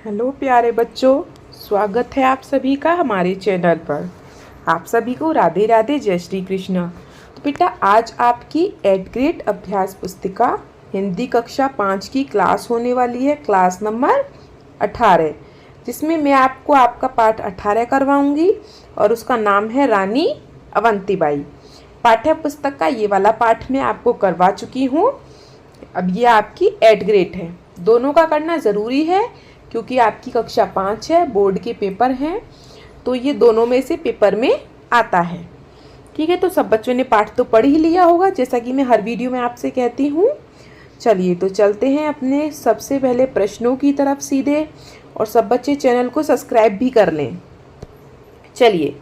Hello प्यारे बच्चों, स्वागत है आप सभी का हमारे चैनल पर। आप सभी को राधे राधे, जय श्री कृष्ण। तो बेटा, आज आपकी 8th ग्रेड अभ्यास पुस्तिका हिंदी कक्षा 5 की क्लास होने वाली है, क्लास नंबर 18, जिसमें मैं आपको आपका पाठ 18 करवाऊंगी और उसका नाम है रानी अवंतीबाई। पाठ्य पुस्तक का ये वाला पाठ मैं आपको करवा चुकी हूँ। अब ये आपकी 8th ग्रेड है, दोनों का करना ज़रूरी है क्योंकि आपकी कक्षा 5 है, बोर्ड के पेपर हैं, तो ये दोनों में से पेपर में आता है। ठीक है, तो सब बच्चों ने पाठ तो पढ़ ही लिया होगा, जैसा कि मैं हर वीडियो में आपसे कहती हूँ। चलिए तो चलते हैं अपने सबसे पहले प्रश्नों की तरफ सीधे, और सब बच्चे चैनल को सब्सक्राइब भी कर लें। चलिए,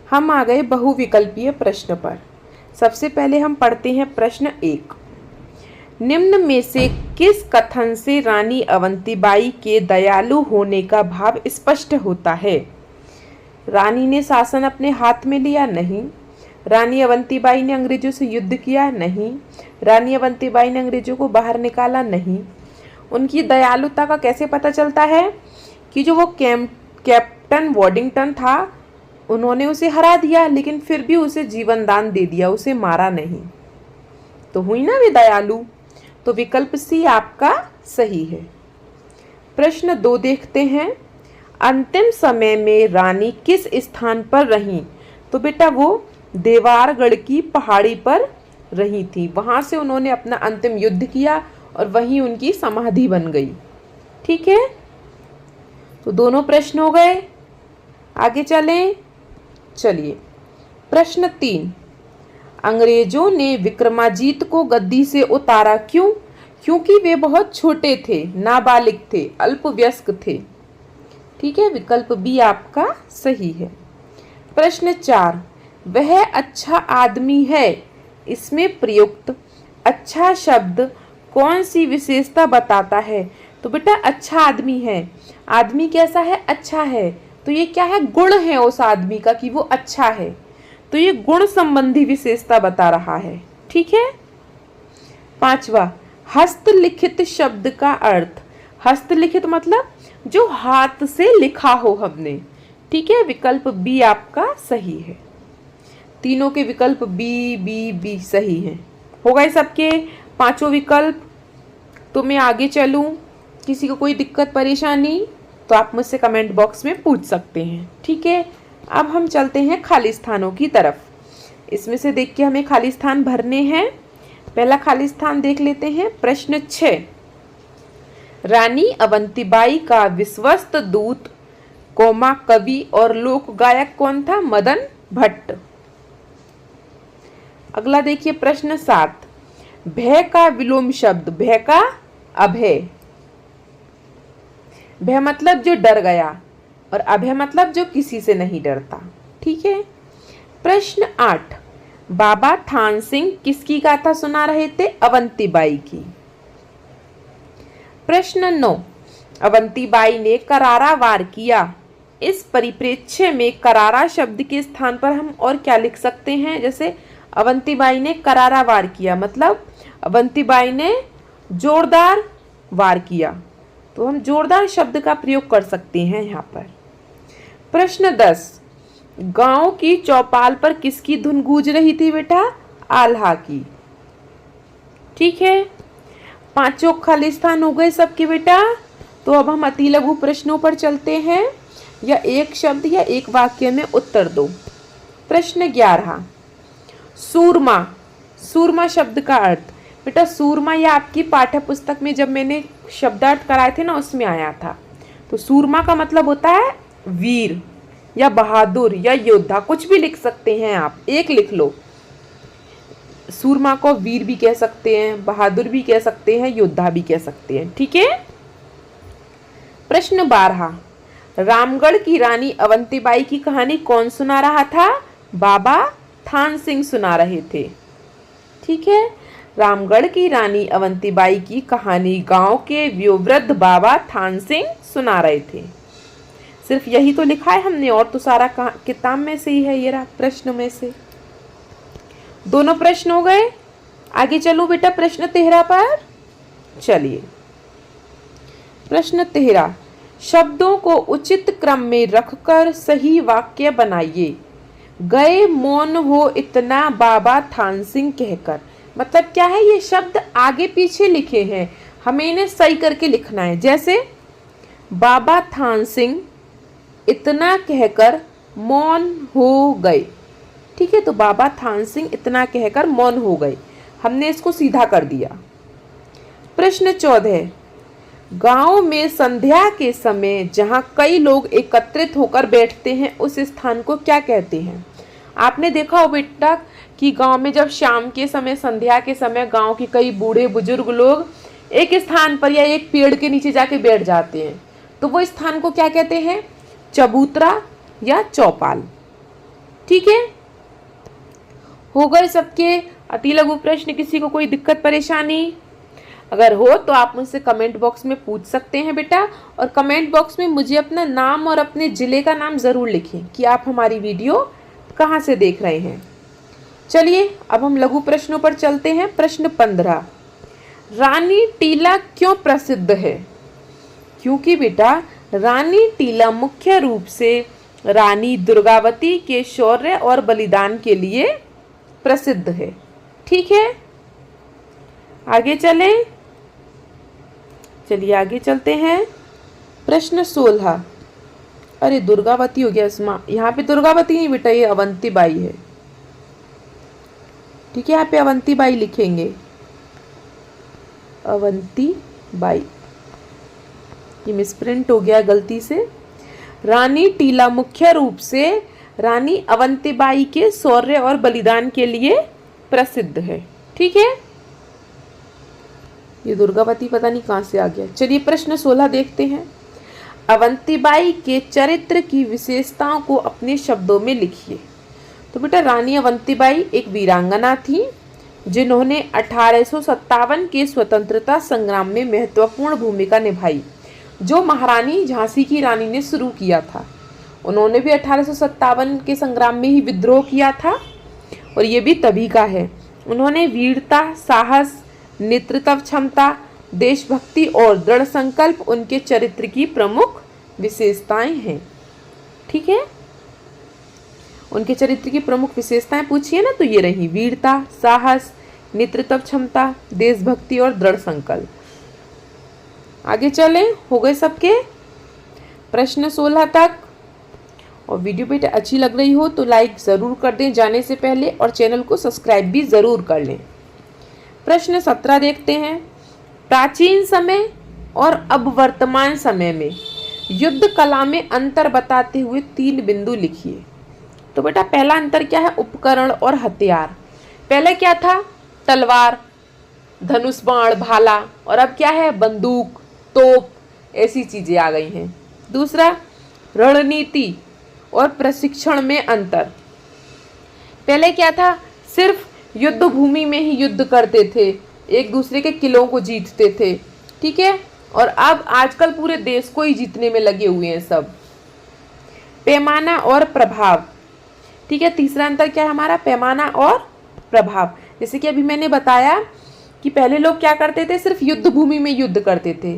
हम आ गए बहुविकल्पीय प्रश्न पर। सबसे पहले हम पढ़ते हैं प्रश्न 1। निम्न में से किस कथन से रानी अवंतीबाई के दयालु होने का भाव स्पष्ट होता है? रानी ने शासन अपने हाथ में लिया? नहीं। रानी अवंतीबाई ने अंग्रेजों से युद्ध किया? नहीं। रानी अवंतीबाई ने अंग्रेजों को बाहर निकाला? नहीं। उनकी दयालुता का कैसे पता चलता है? कि जो वो कैप्टन वॉडिंगटन था, उन्होंने उसे हरा दिया, लेकिन फिर भी उसे जीवन दान दे दिया, उसे मारा नहीं। तो हुई ना वे दयालु। तो विकल्प सी आपका सही है। प्रश्न 2 देखते हैं। अंतिम समय में रानी किस स्थान पर रही? तो बेटा, वो देवारगढ़ की पहाड़ी पर रही थी। वहां से उन्होंने अपना अंतिम युद्ध किया और वहीं उनकी समाधि बन गई। ठीक है, तो दोनों प्रश्न हो गए। आगे चलें। चलिए, प्रश्न 3। अंग्रेजों ने विक्रमाजीत को गद्दी से उतारा क्यों? क्योंकि वे बहुत छोटे थे, नाबालिग थे, अल्पवयस्क थे। ठीक है, विकल्प बी आपका सही है। प्रश्न 4। वह अच्छा आदमी है, इसमें प्रयुक्त अच्छा शब्द कौन सी विशेषता बताता है? तो बेटा, अच्छा आदमी है, आदमी कैसा है? अच्छा है। तो ये क्या है? गुण है उस आदमी का कि वो अच्छा है, तो ये गुण संबंधी विशेषता बता रहा है। ठीक है। 5वां, हस्तलिखित शब्द का अर्थ। हस्तलिखित मतलब जो हाथ से लिखा हो हमने। ठीक है, विकल्प बी आपका सही है। तीनों के विकल्प बी बी बी सही हैं। हो गए सबके 5 विकल्प। तो मैं आगे चलूं, किसी को कोई दिक्कत परेशानी तो आप मुझसे कमेंट बॉक्स में पूछ सकते हैं। ठीक है, अब हम चलते हैं खाली स्थानों की तरफ। इसमें से देख के हमें खाली स्थान भरने हैं। पहला खाली स्थान देख लेते हैं। प्रश्न 6। रानी अवंतीबाई का विश्वस्त दूत कवि और लोक गायक कौन था? मदन भट्ट। अगला देखिए प्रश्न 7। भय का विलोम शब्द। भय का अभय। भय मतलब जो डर गया और अभय मतलब जो किसी से नहीं डरता। ठीक है। प्रश्न 8। बाबा थान सिंह किसकी गाथा सुना रहे थे? अवंतीबाई की। प्रश्न 9। अवंतीबाई ने करारा वार किया। इस परिप्रेक्ष्य में करारा शब्द के स्थान पर हम और क्या लिख सकते हैं? जैसे अवंतीबाई ने करारा वार किया मतलब अवंतीबाई ने जोरदार वार किया, तो हम जोरदार शब्द का प्रयोग कर सकते हैं यहाँ पर। प्रश्न 10। गांव की चौपाल पर किसकी धुन गूंज रही थी बेटा? आल्हा की। ठीक है, 5 खाली स्थान हो गए सबके बेटा। तो अब हम अति लघु प्रश्नों पर चलते हैं, या एक शब्द या एक वाक्य में उत्तर दो। प्रश्न 11। सूरमा। सूरमा शब्द का अर्थ। बेटा, सूरमा या आपकी पाठ्य पुस्तक में जब मैंने शब्दार्थ कराए थे ना, उसमें आया था। तो सूरमा का मतलब होता है वीर या बहादुर या योद्धा, कुछ भी लिख सकते हैं आप, एक लिख लो। सूरमा को वीर भी कह सकते हैं, बहादुर भी कह सकते हैं, योद्धा भी कह सकते हैं। ठीक है। प्रश्न 12। रामगढ़ की रानी अवंतीबाई की कहानी कौन सुना रहा था? बाबा थान सिंह सुना रहे थे। ठीक है, रामगढ़ की रानी अवंतीबाई की कहानी गांव के वयोवृद्ध बाबा थान सिंह सुना रहे थे। सिर्फ यही तो लिखा है हमने, और तो सारा किताब में से ही है। ये रहा प्रश्न में से। दोनों प्रश्न हो गए। आगे चलो बेटा प्रश्न 13 पर। चलिए, प्रश्न 13। शब्दों को उचित क्रम में रखकर सही वाक्य बनाइए। गए मौन हो इतना बाबा थान सिंह कहकर। मतलब क्या है, ये शब्द आगे पीछे लिखे हैं, हमें इन्हें सही करके लिखना है। जैसे बाबा थान सिंह इतना कहकर मौन हो गए। ठीक है, तो बाबा थान सिंह इतना कहकर मौन हो गए, हमने इसको सीधा कर दिया। प्रश्न 14, गांव में संध्या के समय जहां कई लोग एकत्रित होकर बैठते हैं उस स्थान को क्या कहते हैं? आपने देखा हो बेटा कि गांव में जब शाम के समय, संध्या के समय गांव के कई बूढ़े बुजुर्ग लोग एक स्थान पर या एक पेड़ के नीचे जाके बैठ जाते हैं, तो वो स्थान को क्या कहते हैं? चबूतरा या चौपाल। ठीक है, हो गए सबके अति लघु प्रश्न। किसी को कोई दिक्कत परेशानी अगर हो तो आप मुझसे कमेंट बॉक्स में पूछ सकते हैं बेटा, और कमेंट बॉक्स में मुझे अपना नाम और अपने ज़िले का नाम ज़रूर लिखें कि आप हमारी वीडियो कहाँ से देख रहे हैं। चलिए अब हम लघु प्रश्नों पर चलते हैं। प्रश्न 15, रानी टीला क्यों प्रसिद्ध है? क्योंकि बेटा रानी टीला मुख्य रूप से रानी दुर्गावती के शौर्य और बलिदान के लिए प्रसिद्ध है। ठीक है, आगे चलें। चलिए आगे चलते हैं। प्रश्न 16, अरे दुर्गावती हो गया इसमें, यहाँ पे दुर्गावती नहीं बेटा, ये अवंती बाई है। ठीक है, यहाँ पे अवंती बाई लिखेंगे, अवंती बाई, ये मिसप्रिंट हो गया गलती से। रानी टीला मुख्य रूप से रानी अवंतीबाई के शौर्य और बलिदान के लिए प्रसिद्ध है। ठीक है, ये दुर्गावती पता नहीं कहां से आ गया। चलिए प्रश्न 16 देखते हैं। अवंतीबाई के चरित्र की विशेषताओं को अपने शब्दों में लिखिए। तो बेटा रानी अवंतीबाई एक वीरांगना थी जिन्होंने 1857 के स्वतंत्रता संग्राम में महत्वपूर्ण भूमिका निभाई, जो महारानी झांसी की रानी ने शुरू किया था। उन्होंने भी 1857 के संग्राम में ही विद्रोह किया था, और ये भी तभी का है। उन्होंने वीरता, साहस, नेतृत्व क्षमता, देशभक्ति और दृढ़ संकल्प उनके चरित्र की प्रमुख विशेषताएं हैं। ठीक है, उनके चरित्र की प्रमुख विशेषताएं पूछिए ना, तो ये रही वीरता, साहस, नेतृत्व क्षमता, देशभक्ति और दृढ़ संकल्प। आगे चलें, हो गए सबके प्रश्न 16 तक। और वीडियो बेटा अच्छी लग रही हो तो लाइक ज़रूर कर दें जाने से पहले, और चैनल को सब्सक्राइब भी ज़रूर कर लें। प्रश्न 17 देखते हैं। प्राचीन समय और अब वर्तमान समय में युद्ध कला में अंतर बताते हुए 3 बिंदु लिखिए। तो बेटा पहला अंतर क्या है? उपकरण और हथियार। पहले क्या था? तलवार, धनुष, बाण, भाला, और अब क्या है? बंदूक, तोप, ऐसी चीजें आ गई हैं। दूसरा, रणनीति और प्रशिक्षण में अंतर। पहले क्या था? सिर्फ युद्ध भूमि में ही युद्ध करते थे, एक दूसरे के किलों को जीतते थे। ठीक है, और अब आजकल पूरे देश को ही जीतने में लगे हुए हैं सब। पैमाना और प्रभाव। ठीक है, तीसरा अंतर क्या है हमारा? पैमाना और प्रभाव। जैसे कि अभी मैंने बताया कि पहले लोग क्या करते थे? सिर्फ युद्ध भूमि में युद्ध करते थे,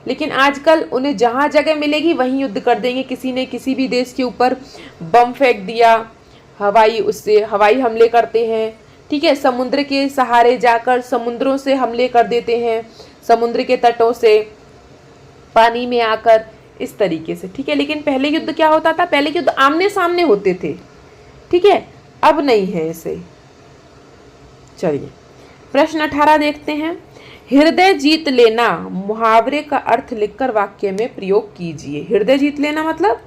लेकिन आजकल उन्हें जहाँ जगह मिलेगी वहीं युद्ध कर देंगे। किसी ने किसी भी देश के ऊपर बम फेंक दिया, उससे हवाई हमले करते हैं। ठीक है, समुद्र के सहारे जाकर समुद्रों से हमले कर देते हैं, समुद्र के तटों से पानी में आकर, इस तरीके से। ठीक है, लेकिन पहले युद्ध क्या होता था? पहले युद्ध आमने सामने होते थे। ठीक है, अब नहीं है ऐसे। चलिए प्रश्न 18 देखते हैं। हृदय जीत लेना मुहावरे का अर्थ लिखकर वाक्य में प्रयोग कीजिए। हृदय जीत लेना मतलब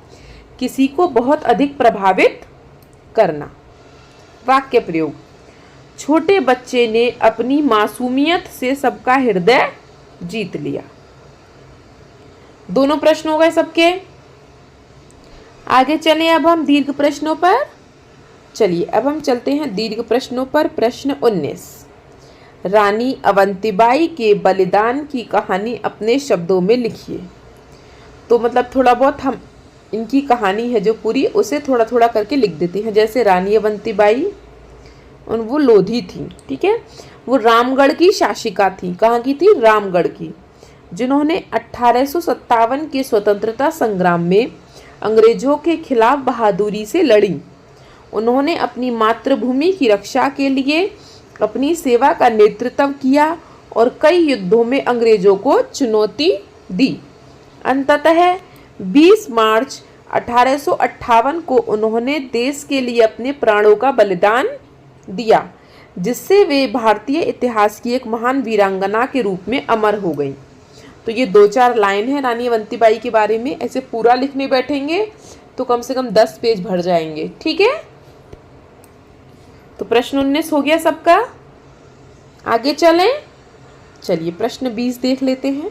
किसी को बहुत अधिक प्रभावित करना। वाक्य प्रयोग, छोटे बच्चे ने अपनी मासूमियत से सबका हृदय जीत लिया। दोनों प्रश्न हो गए सबके। आगे चलें अब हम दीर्घ प्रश्नों पर। चलिए अब हम चलते हैं दीर्घ प्रश्नों पर। प्रश्न 19, रानी अवंतीबाई के बलिदान की कहानी अपने शब्दों में लिखिए। तो मतलब थोड़ा बहुत हम इनकी कहानी है जो पूरी, उसे थोड़ा थोड़ा करके लिख देते हैं। जैसे रानी अवंतीबाई, और वो लोधी थी। ठीक है, वो रामगढ़ की शासिका थी। कहाँ की थी? रामगढ़ की। जिन्होंने 1857 के स्वतंत्रता संग्राम में अंग्रेजों के खिलाफ बहादुरी से लड़ी। उन्होंने अपनी मातृभूमि की रक्षा के लिए अपनी सेवा का नेतृत्व किया और कई युद्धों में अंग्रेजों को चुनौती दी। अंततः 20 मार्च 1858 को उन्होंने देश के लिए अपने प्राणों का बलिदान दिया, जिससे वे भारतीय इतिहास की एक महान वीरांगना के रूप में अमर हो गई। तो ये 2-4 लाइन है रानी अवंतीबाई के बारे में। ऐसे पूरा लिखने बैठेंगे तो कम से कम 10 पेज भर जाएंगे। ठीक है, तो प्रश्न 19 हो गया सबका। आगे चलें। चलिए प्रश्न 20 देख लेते हैं।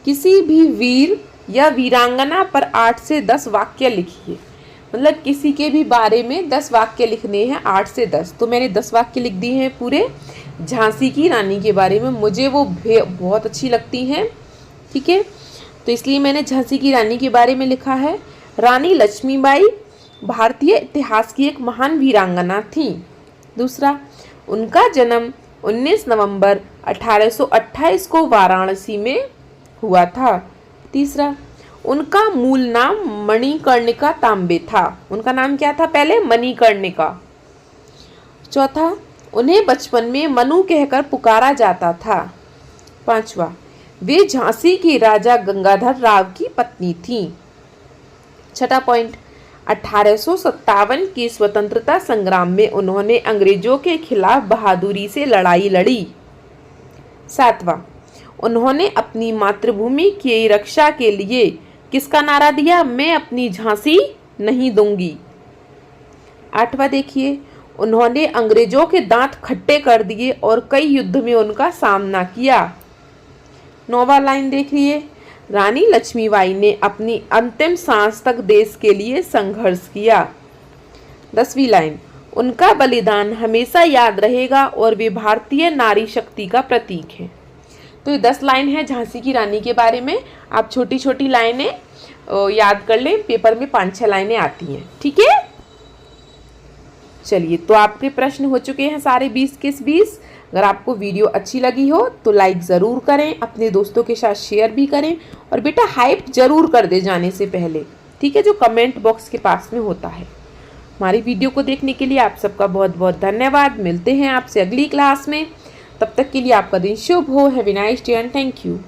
किसी भी वीर या वीरांगना पर 8 से 10 वाक्य लिखिए। मतलब किसी के भी बारे में 10 वाक्य लिखने हैं, 8 से 10। तो मैंने 10 वाक्य लिख दिए हैं पूरे झांसी की रानी के बारे में। मुझे वो बहुत अच्छी लगती हैं, ठीक है, तो इसलिए मैंने झांसी की रानी के बारे में लिखा है। रानी लक्ष्मीबाई भारतीय इतिहास की एक महान वीरांगना थी। दूसरा, उनका जन्म 19 नवंबर 1828 को वाराणसी में हुआ था। तीसरा, उनका मूल नाम मणिकर्णिका तांबे था। उनका नाम क्या था पहले? मणिकर्णिका। चौथा, उन्हें बचपन में मनु कहकर पुकारा जाता था। पांचवा, वे झांसी के राजा गंगाधर राव की पत्नी थी। छठा पॉइंट, 1857 के स्वतंत्रता संग्राम में उन्होंने अंग्रेजों के खिलाफ बहादुरी से लड़ाई लड़ी। सातवां, उन्होंने अपनी मातृभूमि की रक्षा के लिए किसका नारा दिया? मैं अपनी झांसी नहीं दूंगी। आठवां देखिए, उन्होंने अंग्रेजों के दांत खट्टे कर दिए और कई युद्ध में उनका सामना किया। 9वां लाइन देखिए, रानी लक्ष्मीबाई ने अपनी अंतिम सांस तक देश के लिए संघर्ष किया। 10वीं लाइन, उनका बलिदान हमेशा याद रहेगा और वे भारतीय नारी शक्ति का प्रतीक है। तो ये 10 लाइन है झांसी की रानी के बारे में। आप छोटी छोटी लाइनें याद कर लें, पेपर में 5-6 लाइनें आती हैं। ठीक है, चलिए तो आपके प्रश्न हो चुके हैं सारे 20 के 20। अगर आपको वीडियो अच्छी लगी हो तो लाइक ज़रूर करें, अपने दोस्तों के साथ शेयर भी करें और बेटा हाइप ज़रूर कर दे जाने से पहले, ठीक है, जो कमेंट बॉक्स के पास में होता है। हमारी वीडियो को देखने के लिए आप सबका बहुत बहुत धन्यवाद। मिलते हैं आपसे अगली क्लास में, तब तक के लिए आपका दिन शुभ हो। Have a nice day and thank you.